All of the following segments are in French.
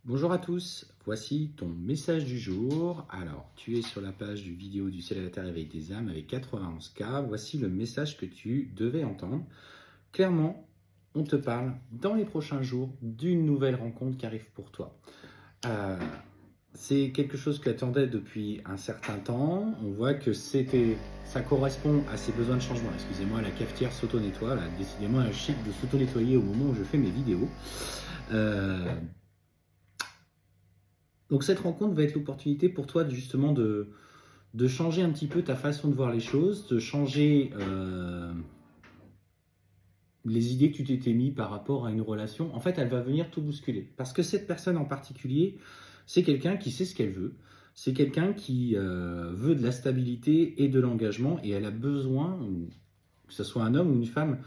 Bonjour à tous, voici ton message du jour. Alors, tu es sur la page du vidéo du célibataire éveil des âmes avec 91K. Voici le message que tu devais entendre. Clairement, on te parle dans les prochains jours d'une nouvelle rencontre qui arrive pour toi. Euh, c'est quelque chose que tu attendais depuis un certain temps. On voit que ça correspond à ses besoins de changement. Excusez-moi, la cafetière s'auto-nettoie. Décidément, un chic de s'auto-nettoyer au moment où je fais mes vidéos. Donc cette rencontre va être l'opportunité pour toi justement de changer un petit peu ta façon de voir les choses, de changer les idées que tu t'étais mis par rapport à une relation. En fait, elle va venir tout bousculer. Parce que cette personne en particulier, c'est quelqu'un qui sait ce qu'elle veut. C'est quelqu'un qui veut de la stabilité et de l'engagement et elle a besoin, que ce soit un homme ou une femme,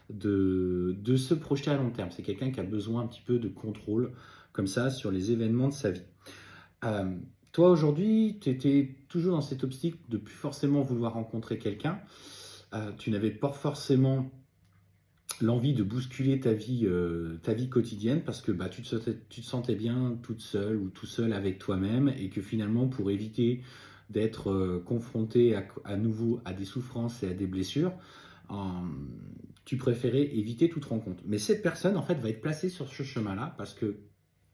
de se projeter à long terme. C'est quelqu'un qui a besoin un petit peu de contrôle comme ça sur les événements de sa vie. Toi aujourd'hui, tu étais toujours dans cette optique de plus forcément vouloir rencontrer quelqu'un. Tu n'avais pas forcément l'envie de bousculer ta vie quotidienne parce que tu te sentais bien toute seule ou tout seul avec toi-même et que finalement pour éviter d'être confronté à nouveau à des souffrances et à des blessures, tu préférais éviter toute rencontre. Mais cette personne en fait va être placée sur ce chemin-là parce que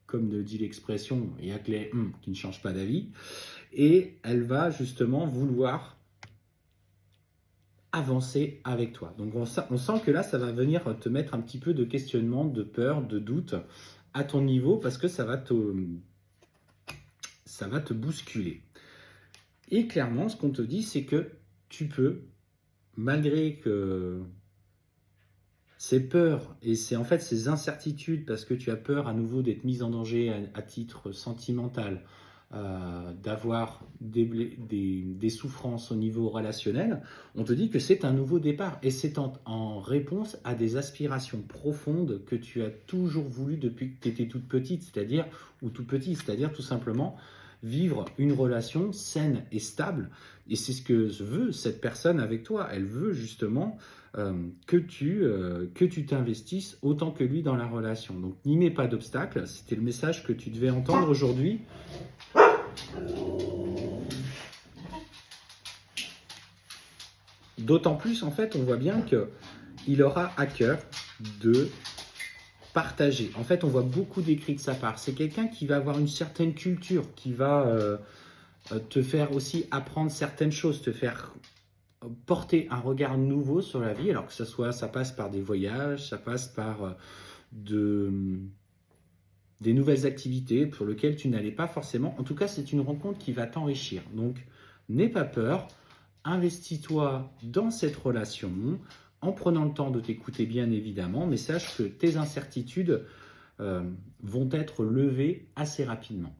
comme le dit l'expression, il y a que les qui ne changent pas d'avis, et elle va justement vouloir avancer avec toi. Donc on sent que là, ça va venir te mettre un petit peu de questionnement, de peur, de doute à ton niveau, parce que ça va te bousculer. Et clairement, ce qu'on te dit, c'est que tu peux, malgré que ces peurs et c'est en fait ces incertitudes parce que tu as peur à nouveau d'être mise en danger à titre sentimental, d'avoir des souffrances au niveau relationnel, on te dit que c'est un nouveau départ et c'est en réponse à des aspirations profondes que tu as toujours voulu depuis que tu étais toute petite, c'est-à-dire, ou tout petit, c'est-à-dire tout simplement vivre une relation saine et stable. Et c'est ce que veut cette personne avec toi. Elle veut justement que tu t'investisses autant que lui dans la relation. Donc n'y mets pas d'obstacle. C'était le message que tu devais entendre aujourd'hui. D'autant plus, en fait, on voit bien qu'il aura à cœur de partager. En fait, on voit beaucoup d'écrits de sa part. C'est quelqu'un qui va avoir une certaine culture, qui va te faire aussi apprendre certaines choses, te faire porter un regard nouveau sur la vie, alors que ça passe par des voyages, ça passe par des nouvelles activités pour lesquelles tu n'allais pas forcément. En tout cas, c'est une rencontre qui va t'enrichir. Donc, n'aie pas peur, investis-toi dans cette relation en prenant le temps de t'écouter bien évidemment, mais sache que tes incertitudes vont être levées assez rapidement.